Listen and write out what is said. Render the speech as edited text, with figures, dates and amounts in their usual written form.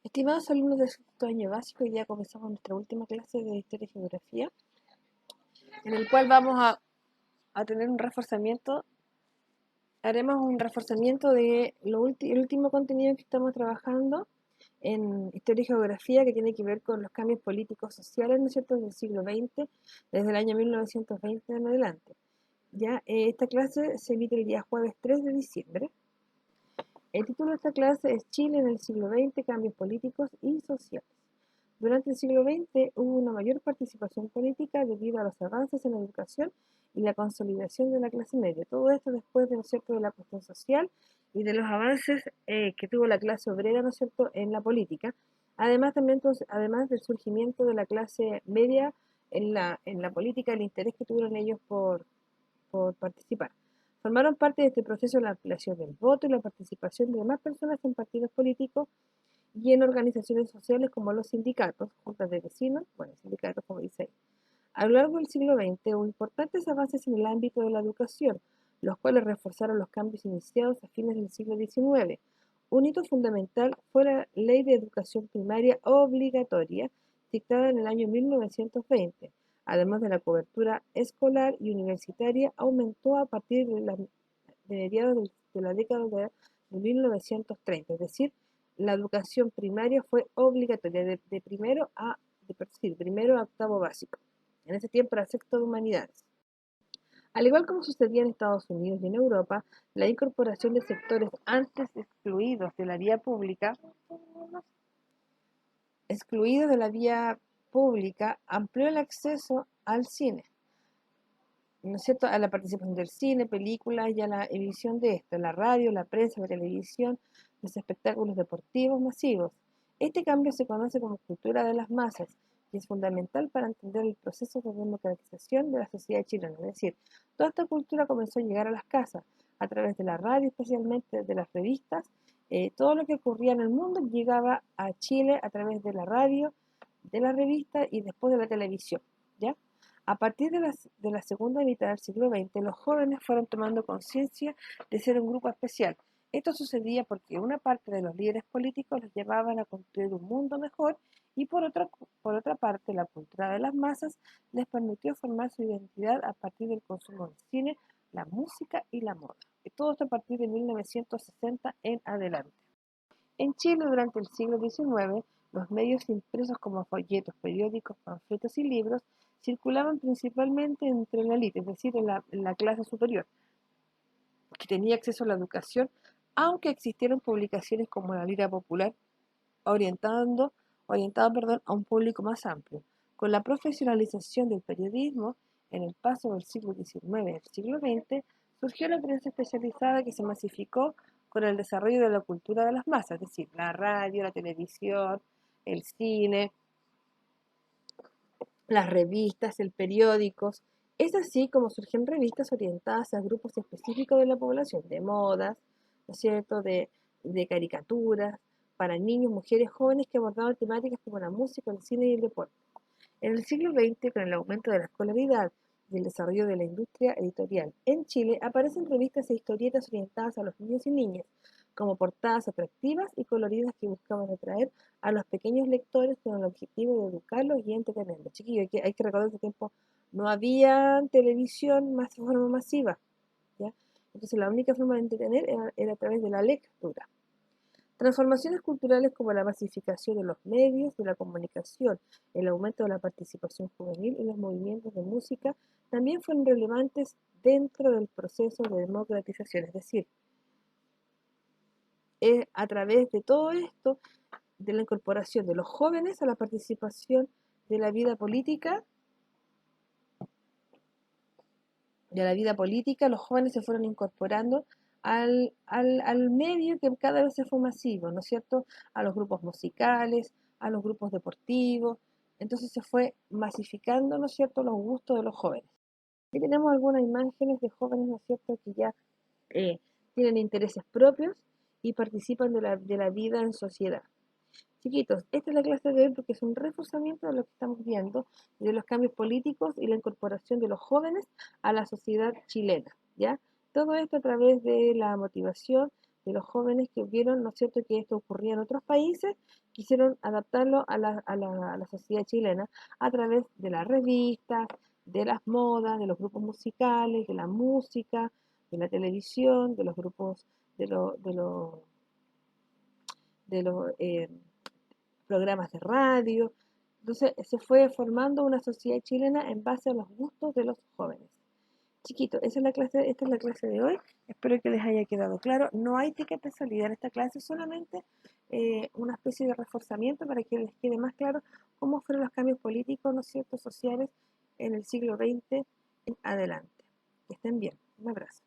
Estimados alumnos de sexto año básico, hoy día comenzamos nuestra última clase de Historia y Geografía, en el cual vamos a tener un reforzamiento, haremos un reforzamiento de el último contenido que estamos trabajando en Historia y Geografía, que tiene que ver con los cambios políticos sociales, ¿no es cierto?, del siglo XX, desde el año 1920 en adelante. Ya, esta clase se emite el día jueves 3 de diciembre. El título de esta clase es Chile en el siglo XX, cambios políticos y sociales. Durante el siglo XX hubo una mayor participación política debido a los avances en la educación y la consolidación de la clase media. Todo esto después de, ¿no es cierto?, de la cuestión social y de los avances que tuvo la clase obrera, ¿no es cierto?, en la política. Además, también, además del surgimiento de la clase media en la política, el interés que tuvieron ellos por participar. Formaron parte de este proceso la ampliación del voto y la participación de demás personas en partidos políticos y en organizaciones sociales como los sindicatos, juntas de vecinos, bueno, sindicatos como dice ahí. A lo largo del siglo XX hubo importantes avances en el ámbito de la educación, los cuales reforzaron los cambios iniciados a fines del siglo XIX. Un hito fundamental fue la Ley de Educación Primaria Obligatoria, dictada en el año 1920. Además de la cobertura escolar y universitaria, aumentó a partir de mediados de la década de 1930, es decir, la educación primaria fue obligatoria de primero a octavo básico. En ese tiempo era sexto de humanidades. Al igual como sucedía en Estados Unidos y en Europa, la incorporación de sectores antes excluidos de la vía pública, amplió el acceso al cine, ¿no es cierto?, a la participación del cine, películas y a la emisión de esto, la radio, la prensa, la televisión, los espectáculos deportivos masivos. Este cambio se conoce como cultura de las masas y es fundamental para entender el proceso de democratización de la sociedad chilena. Es decir, toda esta cultura comenzó a llegar a las casas a través de la radio, especialmente de las revistas. Todo lo que ocurría en el mundo llegaba a Chile a través de la radio, de la revista y después de la televisión, ¿ya? A partir de la segunda mitad del siglo XX, los jóvenes fueron tomando conciencia de ser un grupo especial. Esto sucedía porque una parte de los líderes políticos los llevaban a construir un mundo mejor y por otra parte la cultura de las masas les permitió formar su identidad a partir del consumo del cine, la música y la moda. Y todo esto a partir de 1960 en adelante. En Chile, durante el siglo XIX, los medios impresos como folletos, periódicos, panfletos y libros circulaban principalmente entre la élite, es decir, en la clase superior, que tenía acceso a la educación, aunque existieron publicaciones como la Lira Popular, orientado, a un público más amplio. Con la profesionalización del periodismo, en el paso del siglo XIX al siglo XX, surgió la prensa especializada que se masificó con el desarrollo de la cultura de las masas, es decir, la radio, la televisión, el cine, las revistas, el periódicos. Es así como surgen revistas orientadas a grupos específicos de la población, de modas, ¿no es cierto?, de caricaturas, para niños, mujeres, jóvenes que abordaban temáticas como la música, el cine y el deporte. En el siglo XX, con el aumento de la escolaridad y el desarrollo de la industria editorial en Chile, aparecen revistas e historietas orientadas a los niños y niñas, como portadas atractivas y coloridas que buscaban atraer a los pequeños lectores con el objetivo de educarlos y entretenerlos. Chiquillos, hay que recordar que ese tiempo no había televisión más de forma masiva, ¿ya? Entonces la única forma de entretener era a través de la lectura. Transformaciones culturales como la masificación de los medios, de la comunicación, el aumento de la participación juvenil y los movimientos de música también fueron relevantes dentro del proceso de democratización. Es decir, a través de todo esto, de la incorporación de los jóvenes a la participación de la vida política, los jóvenes se fueron incorporando al medio que cada vez se fue masivo, ¿no es cierto? A los grupos musicales, a los grupos deportivos. Entonces se fue masificando, ¿no es cierto?, los gustos de los jóvenes. Aquí tenemos algunas imágenes de jóvenes, ¿no es cierto?, que ya eh, tienen intereses propios y participan de la vida en sociedad. Chiquitos, esta es la clase de hoy porque es un reforzamiento de lo que estamos viendo, de los cambios políticos y la incorporación de los jóvenes a la sociedad chilena, ¿ya? Todo esto a través de la motivación de los jóvenes que vieron, ¿no es cierto?, que esto ocurría en otros países, quisieron adaptarlo a la sociedad chilena a través de las revistas, de las modas, de los grupos musicales, de la música, de la televisión, de los grupos, de los programas de radio. Entonces se fue formando una sociedad chilena en base a los gustos de los jóvenes. Chiquito, esta es la clase de hoy. Espero que les haya quedado claro. No hay ticket de salida en esta clase, solamente una especie de reforzamiento para que les quede más claro cómo fueron los cambios políticos, ¿no es cierto?, sociales en el siglo XX en adelante. Que estén bien. Un abrazo.